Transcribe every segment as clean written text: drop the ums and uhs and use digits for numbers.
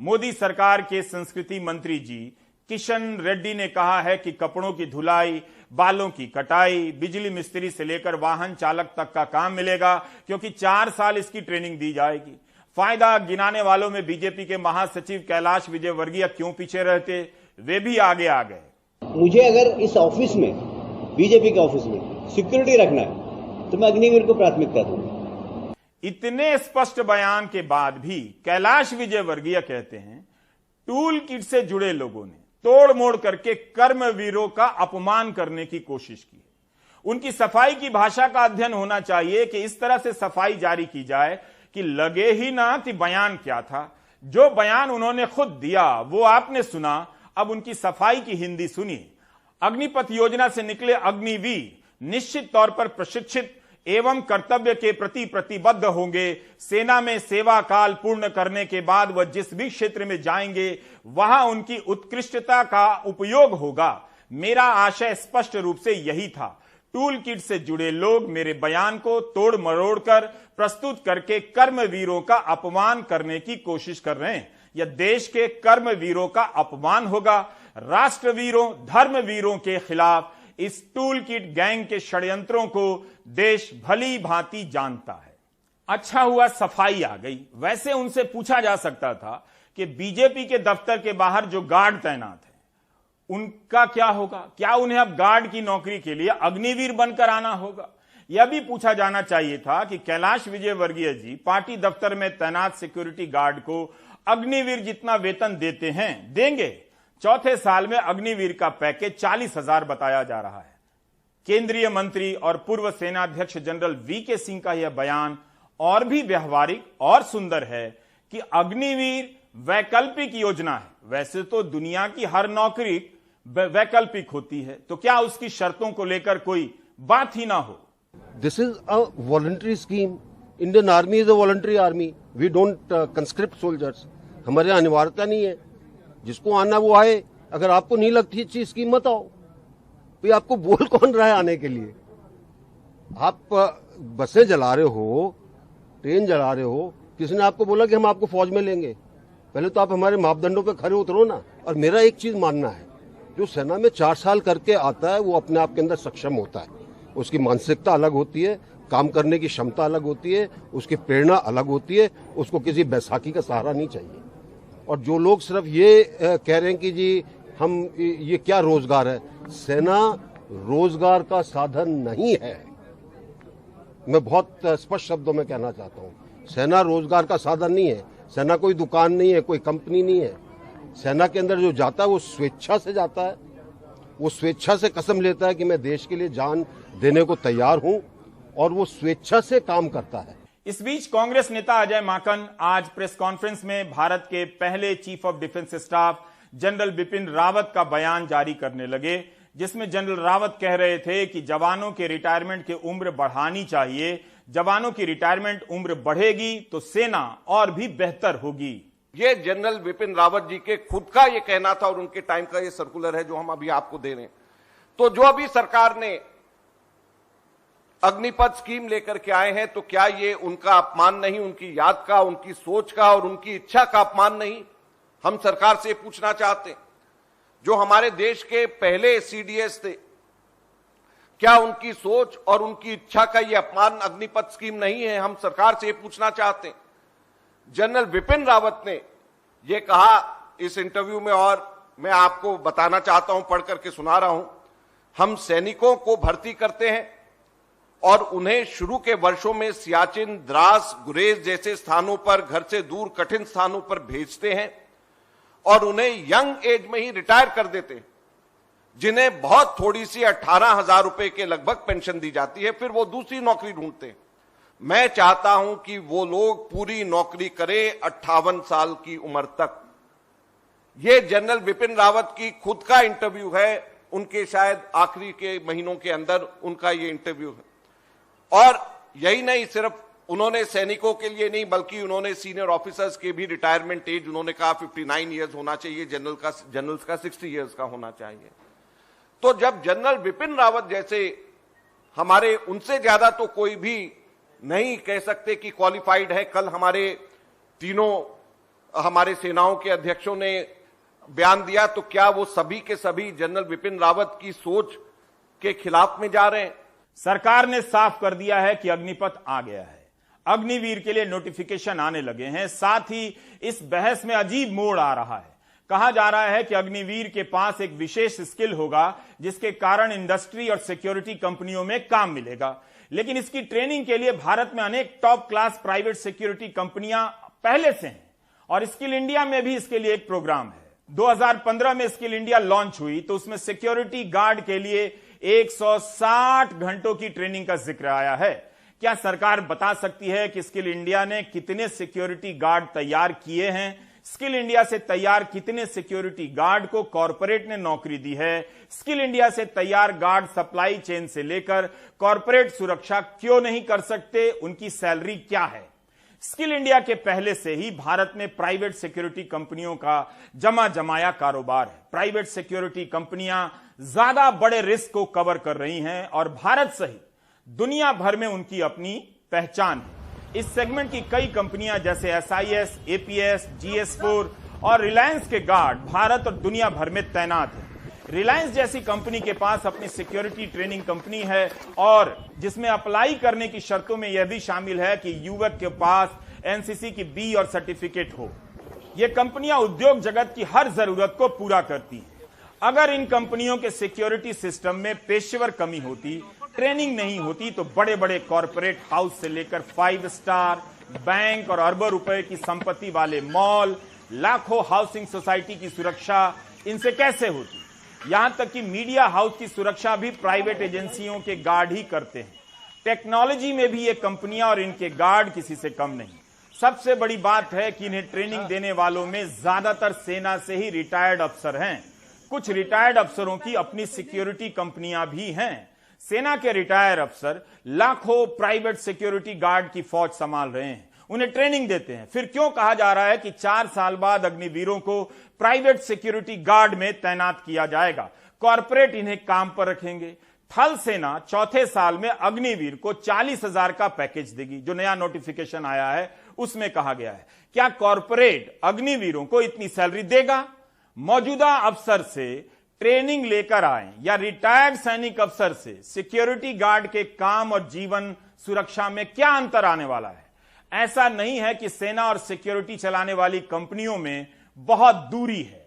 मोदी सरकार के संस्कृति मंत्री जी किशन रेड्डी ने कहा है कि कपड़ों की धुलाई, बालों की कटाई, बिजली मिस्त्री से लेकर वाहन चालक तक का काम मिलेगा, क्योंकि 4 साल इसकी ट्रेनिंग दी जाएगी। फायदा गिनाने वालों में बीजेपी के महासचिव कैलाश विजयवर्गीय क्यों पीछे रहते, वे भी आगे आ गए। मुझे अगर इस ऑफिस में, बीजेपी के ऑफिस में सिक्योरिटी रखना है तो मैं अग्निवीर को प्राथमिकता दूंगा। इतने स्पष्ट बयान के बाद भी कैलाश विजयवर्गीय कहते हैं टूल किट से जुड़े लोगों ने तोड़ मोड़ करके कर्मवीरों का अपमान करने की कोशिश की। उनकी सफाई की भाषा का अध्ययन होना चाहिए कि इस तरह से सफाई जारी की जाए कि लगे ही ना कि बयान क्या था। जो बयान उन्होंने खुद दिया वो आपने सुना, अब उनकी सफाई की हिंदी सुनिए। अग्निपथ योजना से निकले अग्निवीर निश्चित तौर पर प्रशिक्षित एवं कर्तव्य के प्रति प्रतिबद्ध होंगे। सेना में सेवा काल पूर्ण करने के बाद वह जिस भी क्षेत्र में जाएंगे वहां उनकी उत्कृष्टता का उपयोग होगा। मेरा आशय स्पष्ट रूप से यही था। टूल किट से जुड़े लोग मेरे बयान को तोड़ मरोड़ कर प्रस्तुत करके कर्मवीरों का अपमान करने की कोशिश कर रहे हैं। यह देश के कर्मवीरों का अपमान होगा। राष्ट्रवीरों, धर्मवीरों के खिलाफ इस टूल किट गैंग के षड्यंत्रों को देश भली भांति जानता है। अच्छा हुआ सफाई आ गई। वैसे उनसे पूछा जा सकता था कि बीजेपी के दफ्तर के बाहर जो गार्ड तैनात है उनका क्या होगा, क्या उन्हें अब गार्ड की नौकरी के लिए अग्निवीर बनकर आना होगा। यह भी पूछा जाना चाहिए था कि कैलाश विजयवर्गीय जी पार्टी दफ्तर में तैनात सिक्योरिटी गार्ड को अग्निवीर जितना वेतन देते हैं, देंगे। चौथे साल में अग्निवीर का पैकेज 40,000 बताया जा रहा है। केंद्रीय मंत्री और पूर्व सेनाध्यक्ष जनरल वीके सिंह का यह बयान और भी व्यवहारिक और सुंदर है कि अग्निवीर वैकल्पिक योजना है। वैसे तो दुनिया की हर नौकरी वैकल्पिक होती है, तो क्या उसकी शर्तों को लेकर कोई बात ही ना हो। This is a voluntary scheme. Indian army is a voluntary army. We don't conscript soldiers. हमारे यहाँ अनिवार्यता नहीं है, जिसको आना वो आए। अगर आपको नहीं लगती अच्छी स्कीम मत आओ। भाई आपको बोल कौन रहा है आने के लिए। आप बसें जला रहे हो, ट्रेन जला रहे हो, किसी ने आपको बोला कि हम आपको फौज में लेंगे? पहले तो आप हमारे मापदंडों पे खरे उतरो ना। और मेरा एक चीज मानना है, जो सेना में 4 साल करके आता है वो अपने आप के अंदर सक्षम होता है। उसकी मानसिकता अलग होती है, काम करने की क्षमता अलग होती है, उसकी प्रेरणा अलग होती है। उसको किसी बैसाखी का सहारा नहीं चाहिए। और जो लोग सिर्फ ये कह रहे हैं कि जी हम ये क्या रोजगार है, सेना रोजगार का साधन नहीं है। मैं बहुत स्पष्ट शब्दों में कहना चाहता हूं, सेना रोजगार का साधन नहीं है। सेना कोई दुकान नहीं है, कोई कंपनी नहीं है। सेना के अंदर जो जाता है वो स्वेच्छा से जाता है। वो स्वेच्छा से कसम लेता है कि मैं देश के लिए जान देने को तैयार हूं, और वो स्वेच्छा से काम करता है। इस बीच कांग्रेस नेता अजय माकन आज प्रेस कॉन्फ्रेंस में भारत के पहले chief of defence staff general Bipin Rawat का बयान जारी करने लगे, जिसमें जनरल रावत कह रहे थे कि जवानों के रिटायरमेंट की उम्र बढ़ानी चाहिए। जवानों की रिटायरमेंट उम्र बढ़ेगी तो सेना और भी बेहतर होगी। ये जनरल बिपिन रावत जी के खुद का ये कहना था और उनके टाइम का ये सर्कुलर है जो हम अभी आपको दे रहे हैं। तो जो अभी सरकार ने अग्निपथ स्कीम लेकर के आए हैं, तो क्या ये उनका अपमान नहीं, उनकी याद का, उनकी सोच का और उनकी इच्छा का अपमान नहीं? हम सरकार से पूछना चाहते हैं, जो हमारे देश के पहले सीडीएस थे, क्या उनकी सोच और उनकी इच्छा का ये अपमान अग्निपथ स्कीम नहीं है? हम सरकार से पूछना चाहते हैं। जनरल बिपिन रावत ने यह कहा इस इंटरव्यू में, और मैं आपको बताना चाहता हूं, पढ़ करके सुना रहा हूं। हम सैनिकों को भर्ती करते हैं और उन्हें शुरू के वर्षों में सियाचिन, द्रास, गुरेज जैसे स्थानों पर, घर से दूर कठिन स्थानों पर भेजते हैं और उन्हें यंग एज में ही रिटायर कर देते हैं, जिन्हें बहुत थोड़ी सी 18,000 रुपए के लगभग पेंशन दी जाती है। फिर वो दूसरी नौकरी ढूंढते हैं। मैं चाहता हूं कि वो लोग पूरी नौकरी करें 58 साल की उम्र तक। ये जनरल बिपिन रावत की खुद का इंटरव्यू है, उनके शायद आखिरी के महीनों के अंदर उनका ये इंटरव्यू है। और यही नहीं, सिर्फ उन्होंने सैनिकों के लिए नहीं, बल्कि उन्होंने सीनियर ऑफिसर्स के भी रिटायरमेंट एज उन्होंने कहा 59 ईयर्स होना चाहिए, जनरल्स का 60 ईयर्स का होना चाहिए। तो जब जनरल बिपिन रावत जैसे हमारे, उनसे ज्यादा तो कोई भी नहीं कह सकते कि क्वालिफाइड है। कल हमारे तीनों हमारे सेनाओं के अध्यक्षों ने बयान दिया, तो क्या वो सभी के सभी जनरल बिपिन रावत की सोच के खिलाफ में जा रहे हैं? सरकार ने साफ कर दिया है कि अग्निपथ आ गया है, अग्निवीर के लिए नोटिफिकेशन आने लगे हैं। साथ ही इस बहस में अजीब मोड़ आ रहा है। कहा जा रहा है कि अग्निवीर के पास एक विशेष स्किल होगा जिसके कारण इंडस्ट्री और सिक्योरिटी कंपनियों में काम मिलेगा, लेकिन इसकी ट्रेनिंग के लिए भारत में अनेक टॉप क्लास प्राइवेट सिक्योरिटी कंपनियां पहले से हैं और स्किल इंडिया में भी इसके लिए एक प्रोग्राम है। 2015 में स्किल इंडिया लॉन्च हुई तो उसमें सिक्योरिटी गार्ड के लिए 160 घंटों की ट्रेनिंग का जिक्र आया है। क्या सरकार बता सकती है कि स्किल इंडिया ने कितने सिक्योरिटी गार्ड तैयार किए हैं? स्किल इंडिया से तैयार कितने सिक्योरिटी गार्ड को कॉर्पोरेट ने नौकरी दी है? स्किल इंडिया से तैयार गार्ड सप्लाई चेन से लेकर कॉर्पोरेट सुरक्षा क्यों नहीं कर सकते? उनकी सैलरी क्या है? स्किल इंडिया के पहले से ही भारत में प्राइवेट सिक्योरिटी कंपनियों का जमा जमाया कारोबार है। प्राइवेट सिक्योरिटी कंपनियां ज्यादा बड़े रिस्क को कवर कर रही हैं और भारत सहित दुनिया भर में उनकी अपनी पहचान है। इस सेगमेंट की कई कंपनियां जैसे SIS, APS, GS4 और रिलायंस के गार्ड भारत और दुनिया भर में तैनात हैं। रिलायंस जैसी कंपनी के पास अपनी सिक्योरिटी ट्रेनिंग कंपनी है और जिसमें अप्लाई करने की शर्तों में यह भी शामिल है कि युवक के पास NCC की B और सर्टिफिकेट हो। यह कंपनियां उद्योग जगत की हर जरूरत को पूरा करती हैं। अगर इन कंपनियों के सिक्योरिटी सिस्टम में पेशेवर कमी होती, ट्रेनिंग नहीं होती, तो बड़े बड़े कॉर्पोरेट हाउस से लेकर 5 स्टार बैंक और अरबों रुपए की संपत्ति वाले मॉल, लाखों हाउसिंग सोसाइटी की सुरक्षा इनसे कैसे होती? यहां तक कि मीडिया हाउस की सुरक्षा भी प्राइवेट एजेंसियों के गार्ड ही करते हैं। टेक्नोलॉजी में भी ये कंपनियां और इनके गार्ड किसी से कम नहीं। सबसे बड़ी बात है कि इन्हें ट्रेनिंग देने वालों में ज्यादातर सेना से ही रिटायर्ड अफसर हैं। कुछ रिटायर्ड अफसरों की अपनी सिक्योरिटी कंपनियां भी हैं। सेना के रिटायर अफसर लाखों प्राइवेट सिक्योरिटी गार्ड की फौज संभाल रहे हैं, उन्हें ट्रेनिंग देते हैं। फिर क्यों कहा जा रहा है कि 4 साल बाद अग्निवीरों को प्राइवेट सिक्योरिटी गार्ड में तैनात किया जाएगा? कॉर्पोरेट इन्हें काम पर रखेंगे। थल सेना चौथे साल में अग्निवीर को 40,000 का पैकेज देगी, जो नया नोटिफिकेशन आया है उसमें कहा गया है। क्या कॉर्पोरेट अग्निवीरों को इतनी सैलरी देगा? मौजूदा अफसर से ट्रेनिंग लेकर आए या रिटायर्ड सैनिक अफसर से सिक्योरिटी गार्ड के काम और जीवन सुरक्षा में क्या अंतर आने वाला है? ऐसा नहीं है कि सेना और सिक्योरिटी चलाने वाली कंपनियों में बहुत दूरी है।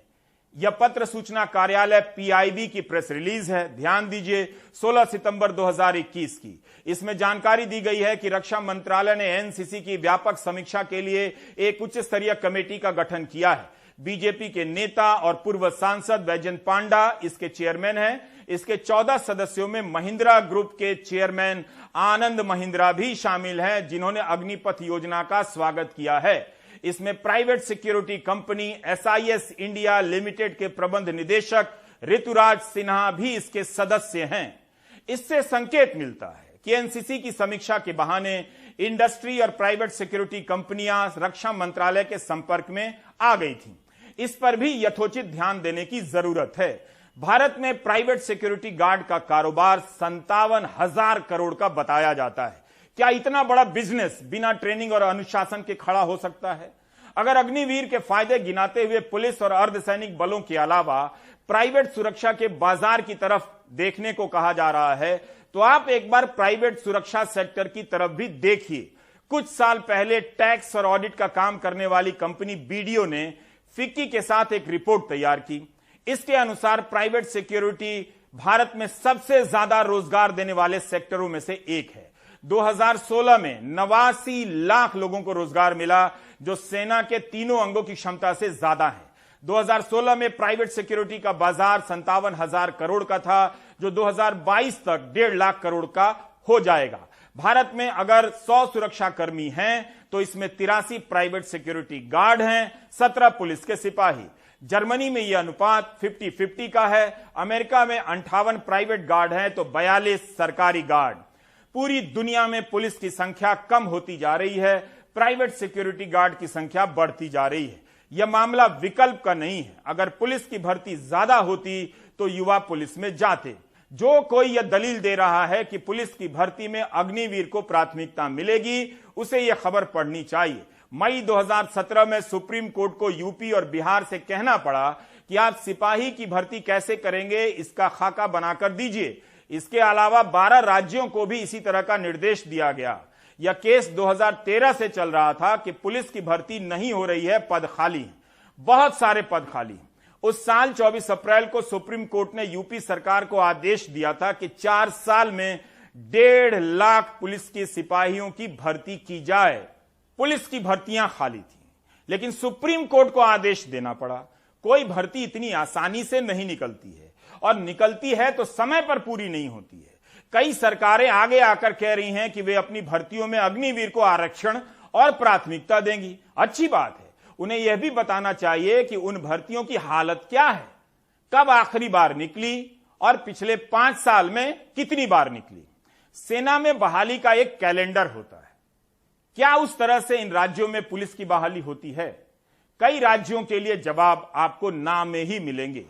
यह पत्र सूचना कार्यालय PIB की प्रेस रिलीज है। ध्यान दीजिए, 16 सितंबर 2021 की। इसमें जानकारी दी गई है कि रक्षा मंत्रालय ने NCC की व्यापक समीक्षा के लिए एक उच्च स्तरीय कमेटी का गठन किया है। बीजेपी के नेता और पूर्व सांसद वैजयंत पांडा इसके चेयरमैन हैं। इसके 14 सदस्यों में महिंद्रा ग्रुप के चेयरमैन आनंद महिंद्रा भी शामिल हैं, जिन्होंने अग्निपथ योजना का स्वागत किया है। इसमें private security company SIS India limited के प्रबंध निदेशक ऋतुराज सिन्हा भी इसके सदस्य हैं। इससे संकेत मिलता है कि NCC की समीक्षा के बहाने इंडस्ट्री और प्राइवेट सिक्योरिटी कंपनियां रक्षा मंत्रालय के संपर्क में आ गई थीं। इस पर भी यथोचित ध्यान देने की जरूरत है। भारत में प्राइवेट सिक्योरिटी गार्ड का कारोबार 57,000 करोड़ का बताया जाता है। क्या इतना बड़ा बिजनेस बिना ट्रेनिंग और अनुशासन के खड़ा हो सकता है? अगर अग्निवीर के फायदे गिनाते हुए पुलिस और अर्धसैनिक बलों के अलावा प्राइवेट सुरक्षा के बाजार की तरफ देखने को कहा जा रहा है, तो आप एक बार प्राइवेट सुरक्षा सेक्टर की तरफ भी देखिए। कुछ साल पहले टैक्स और ऑडिट का काम करने वाली कंपनी BDO ने फिक्की के साथ एक रिपोर्ट तैयार की। इसके अनुसार प्राइवेट सिक्योरिटी भारत में सबसे ज्यादा रोजगार देने वाले सेक्टरों में से एक है। 2016 में 89 लाख लोगों को रोजगार मिला, जो सेना के तीनों अंगों की क्षमता से ज्यादा है। 2016 में प्राइवेट सिक्योरिटी का बाजार 57,000 करोड़ का था, जो 2022 तक 1.5 लाख करोड़ का हो जाएगा। भारत में अगर 100 सुरक्षा कर्मी हैं तो इसमें 83 प्राइवेट सिक्योरिटी गार्ड हैं, 17 पुलिस के सिपाही। जर्मनी में यह अनुपात 50-50 का है। अमेरिका में 58 प्राइवेट गार्ड हैं तो 42 सरकारी गार्ड। पूरी दुनिया में पुलिस की संख्या कम होती जा रही है, प्राइवेट सिक्योरिटी गार्ड की संख्या बढ़ती जा रही है। यह मामला विकल्प का नहीं है। अगर पुलिस की भर्ती ज्यादा होती तो युवा पुलिस में जाते। जो कोई यह दलील दे रहा है कि पुलिस की भर्ती में अग्निवीर को प्राथमिकता मिलेगी, उसे यह खबर पढ़नी चाहिए। मई 2017 में सुप्रीम कोर्ट को यूपी और बिहार से कहना पड़ा कि आप सिपाही की भर्ती कैसे करेंगे, इसका खाका बनाकर दीजिए। इसके अलावा 12 राज्यों को भी इसी तरह का निर्देश दिया गया। यह केस 2013 से चल रहा था कि पुलिस की भर्ती नहीं हो रही है, पद खाली, बहुत सारे पद खाली। उस साल 24 अप्रैल को सुप्रीम कोर्ट ने यूपी सरकार को आदेश दिया था कि 4 साल में 1.5 लाख पुलिस के सिपाहियों की भर्ती की जाए। पुलिस की भर्तियां खाली थी, लेकिन सुप्रीम कोर्ट को आदेश देना पड़ा। कोई भर्ती इतनी आसानी से नहीं निकलती है, और निकलती है तो समय पर पूरी नहीं होती है। कई सरकारें आगे आकर कह रही हैं कि वे अपनी भर्तियों में अग्निवीर को आरक्षण और प्राथमिकता देंगी। अच्छी बात है, उन्हें यह भी बताना चाहिए कि उन भर्तियों की हालत क्या है, कब आखिरी बार निकली और पिछले 5 साल में कितनी बार निकली। सेना में बहाली का एक कैलेंडर होता है। क्या उस तरह से इन राज्यों में पुलिस की बहाली होती है? कई राज्यों के लिए जवाब आपको ना में ही मिलेंगे।